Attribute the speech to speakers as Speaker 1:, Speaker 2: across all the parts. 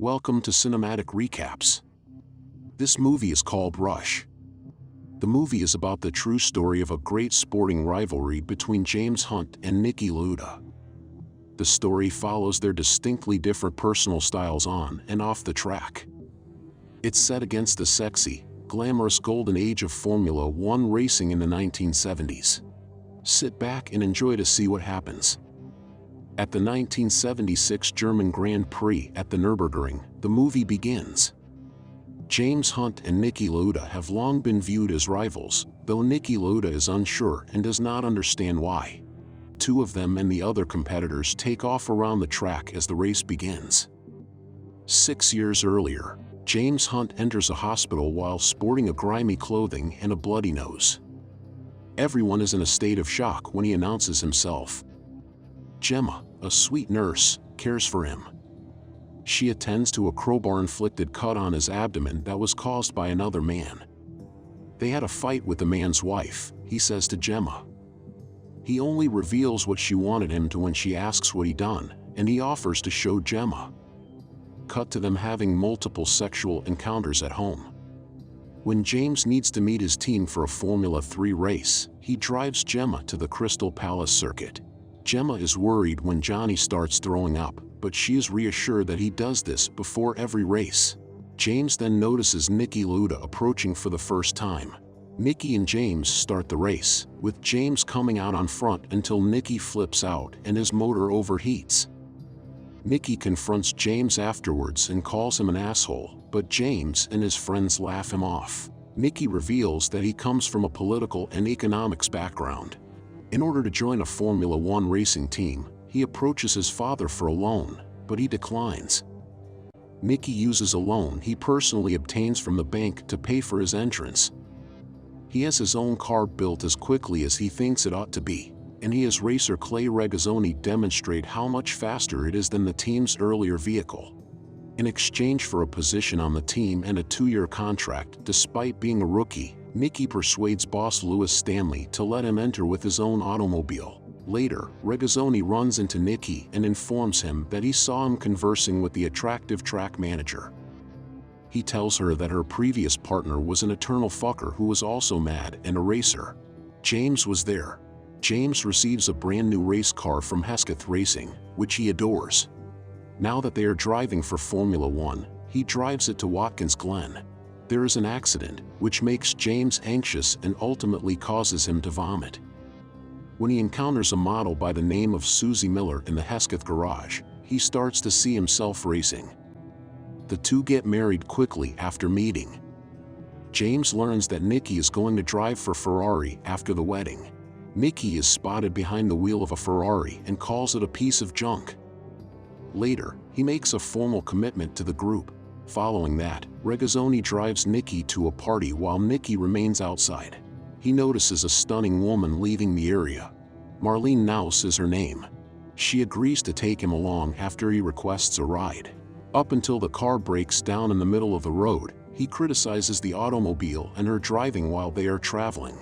Speaker 1: Welcome to Cinematic Recaps. This movie is called Rush. The movie is about the true story of a great sporting rivalry between James Hunt and Niki Lauda. The story follows their distinctly different personal styles on and off the track. It's set against the sexy, glamorous golden age of Formula One racing in the 1970s. Sit back and enjoy to see what happens. At the 1976 German Grand Prix at the Nürburgring, the movie begins. James Hunt and Niki Lauda have long been viewed as rivals, though Niki Lauda is unsure and does not understand why. Two of them and the other competitors take off around the track as the race begins. 6 years earlier, James Hunt enters a hospital while sporting a grimy clothing and a bloody nose. Everyone is in a state of shock when he announces himself. Gemma, a sweet nurse, cares for him. She attends to a crowbar-inflicted cut on his abdomen that was caused by another man. They had a fight with the man's wife, he says to Gemma. He only reveals what she wanted him to when she asks what he done, and he offers to show Gemma. Cut to them having multiple sexual encounters at home. When James needs to meet his team for a Formula 3 race, he drives Gemma to the Crystal Palace circuit. Gemma is worried when Johnny starts throwing up, but she is reassured that he does this before every race. James then notices Niki Lauda approaching for the first time. Niki and James start the race, with James coming out on front until Niki flips out and his motor overheats. Niki confronts James afterwards and calls him an asshole, but James and his friends laugh him off. Niki reveals that he comes from a political and economics background. In order to join a Formula One racing team, he approaches his father for a loan, but he declines. Niki uses a loan he personally obtains from the bank to pay for his entrance. He has his own car built as quickly as he thinks it ought to be, and he has racer Clay Regazzoni demonstrate how much faster it is than the team's earlier vehicle. In exchange for a position on the team and a 2-year contract despite being a rookie, Niki persuades boss Lewis Stanley to let him enter with his own automobile. Later, Regazzoni runs into Niki and informs him that he saw him conversing with the attractive track manager. He tells her that her previous partner was an eternal fucker who was also mad and a racer. James was there. James receives a brand new race car from Hesketh Racing, which he adores. Now that they are driving for Formula One, he drives it to Watkins Glen. There is an accident, which makes James anxious and ultimately causes him to vomit. When he encounters a model by the name of Susie Miller in the Hesketh garage, he starts to see himself racing. The two get married quickly after meeting. James learns that Niki is going to drive for Ferrari after the wedding. Niki is spotted behind the wheel of a Ferrari and calls it a piece of junk. Later, he makes a formal commitment to the group. Following that, Regazzoni drives Niki to a party while Niki remains outside. He notices a stunning woman leaving the area. Marlene Naus is her name. She agrees to take him along after he requests a ride. Up until the car breaks down in the middle of the road, he criticizes the automobile and her driving while they are traveling.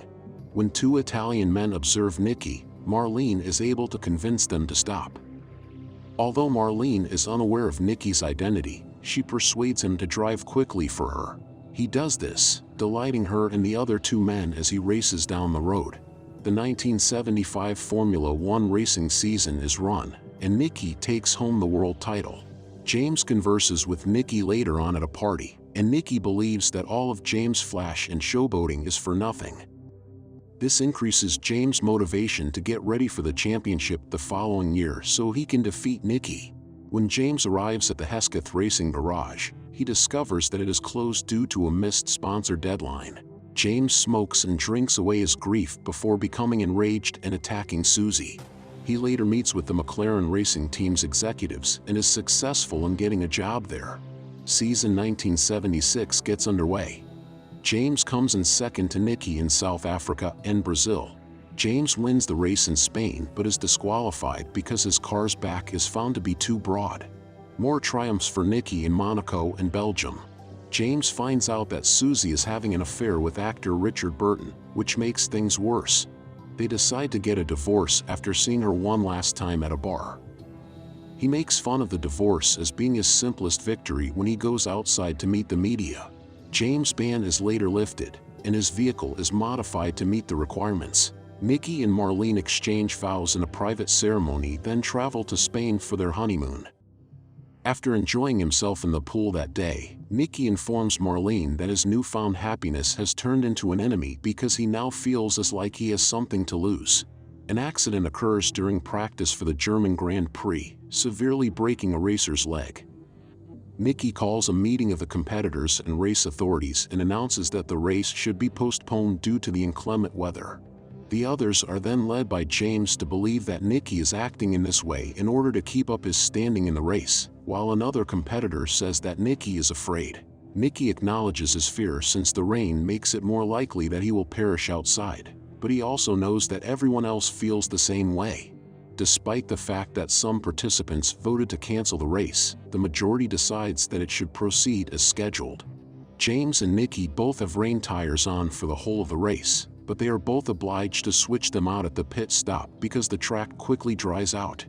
Speaker 1: When two Italian men observe Niki, Marlene is able to convince them to stop. Although Marlene is unaware of Niki's identity, she persuades him to drive quickly for her. He does this, delighting her and the other two men as he races down the road. The 1975 Formula One racing season is run, and Niki takes home the world title. James converses with Niki later on at a party, and Niki believes that all of James' flash and showboating is for nothing. This increases James' motivation to get ready for the championship the following year so he can defeat Niki. When James arrives at the Hesketh Racing garage, he discovers that it is closed due to a missed sponsor deadline. James smokes and drinks away his grief before becoming enraged and attacking Susie. He later meets with the McLaren Racing Team's executives and is successful in getting a job there. Season 1976 gets underway. James comes in second to Niki in South Africa and Brazil. James wins the race in Spain but is disqualified because his car's back is found to be too broad. More triumphs for Niki in Monaco and Belgium. James finds out that Susie is having an affair with actor Richard Burton, which makes things worse. They decide to get a divorce after seeing her one last time at a bar. He makes fun of the divorce as being his simplest victory when he goes outside to meet the media. James' ban is later lifted, and his vehicle is modified to meet the requirements. Niki and Marlene exchange vows in a private ceremony, then travel to Spain for their honeymoon. After enjoying himself in the pool that day, Niki informs Marlene that his newfound happiness has turned into an enemy because he now feels as like he has something to lose. An accident occurs during practice for the German Grand Prix, severely breaking a racer's leg. Niki calls a meeting of the competitors and race authorities and announces that the race should be postponed due to the inclement weather. The others are then led by James to believe that Niki is acting in this way in order to keep up his standing in the race, while another competitor says that Niki is afraid. Niki acknowledges his fear since the rain makes it more likely that he will perish outside, but he also knows that everyone else feels the same way. Despite the fact that some participants voted to cancel the race, the majority decides that it should proceed as scheduled. James and Niki both have rain tires on for the whole of the race, but they are both obliged to switch them out at the pit stop because the track quickly dries out.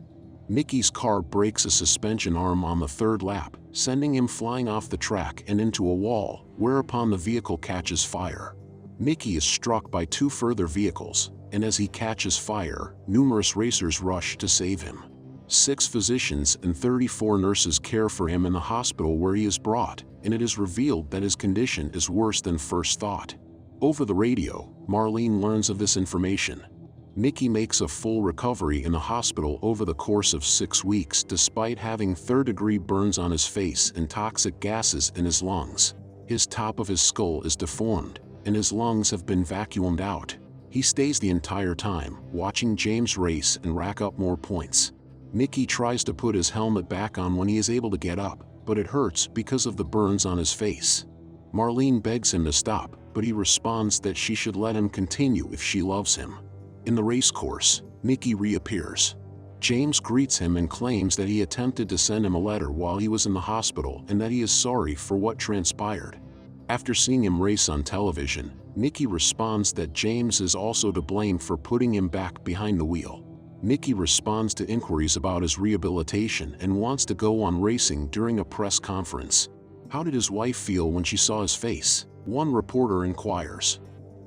Speaker 1: Niki's car breaks a suspension arm on the third lap, sending him flying off the track and into a wall, whereupon the vehicle catches fire. Niki is struck by two further vehicles, and as he catches fire, numerous racers rush to save him. 6 physicians and 34 nurses care for him in the hospital where he is brought, and it is revealed that his condition is worse than first thought. Over the radio, Marlene learns of this information. Niki makes a full recovery in the hospital over the course of 6 weeks despite having third-degree burns on his face and toxic gases in his lungs. His top of his skull is deformed, and his lungs have been vacuumed out. He stays the entire time, watching James race and rack up more points. Niki tries to put his helmet back on when he is able to get up, but it hurts because of the burns on his face. Marlene begs him to stop, but he responds that she should let him continue if she loves him. In the race course, Niki reappears. James greets him and claims that he attempted to send him a letter while he was in the hospital and that he is sorry for what transpired. After seeing him race on television, Niki responds that James is also to blame for putting him back behind the wheel. Niki responds to inquiries about his rehabilitation and wants to go on racing during a press conference. How did his wife feel when she saw his face? One reporter inquires.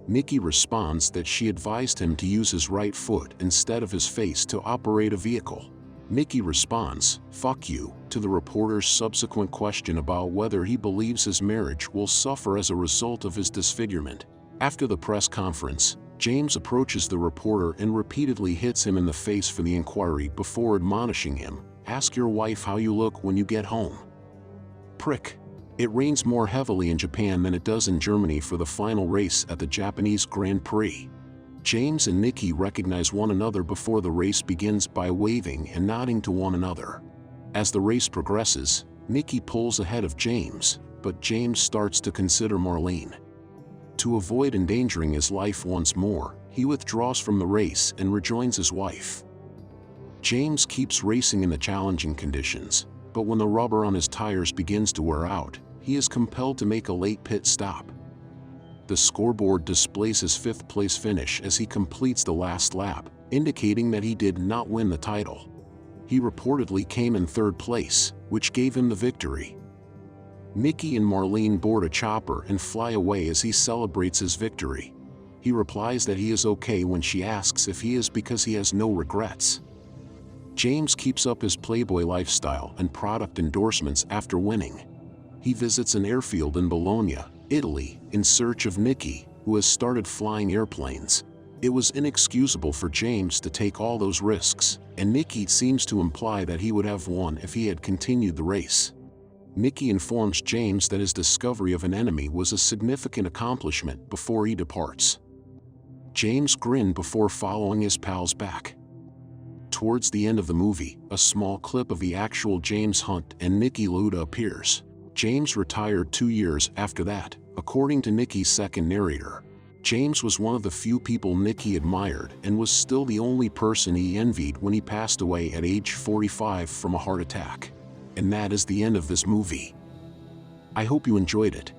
Speaker 1: Niki responds that she advised him to use his right foot instead of his face to operate a vehicle. Niki responds, "Fuck you," to the reporter's subsequent question about whether he believes his marriage will suffer as a result of his disfigurement. After the press conference, James approaches the reporter and repeatedly hits him in the face for the inquiry before admonishing him, "Ask your wife how you look when you get home." Prick. It rains more heavily in Japan than it does in Germany for the final race at the Japanese Grand Prix. James and Niki recognize one another before the race begins by waving and nodding to one another. As the race progresses, Niki pulls ahead of James, but James starts to consider Marlene. To avoid endangering his life once more, he withdraws from the race and rejoins his wife. James keeps racing in the challenging conditions, but when the rubber on his tires begins to wear out, he is compelled to make a late pit stop. The scoreboard displays his 5th place finish as he completes the last lap, indicating that he did not win the title. He reportedly came in 3rd place, which gave him the victory. Niki and Marlene board a chopper and fly away as he celebrates his victory. He replies that he is okay when she asks if he is because he has no regrets. James keeps up his playboy lifestyle and product endorsements after winning. He visits an airfield in Bologna, Italy, in search of Niki, who has started flying airplanes. It was inexcusable for James to take all those risks, and Niki seems to imply that he would have won if he had continued the race. Niki informs James that his discovery of an enemy was a significant accomplishment before he departs. James grinned before following his pals back. Towards the end of the movie, a small clip of the actual James Hunt and Niki Lauda appears. James retired 2 years after that, according to Niki's second narrator. James was one of the few people Niki admired and was still the only person he envied when he passed away at age 45 from a heart attack. And that is the end of this movie. I hope you enjoyed it.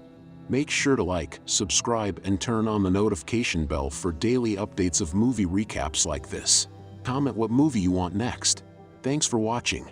Speaker 1: Make sure to like, subscribe, and turn on the notification bell for daily updates of movie recaps like this. Comment what movie you want next. Thanks for watching.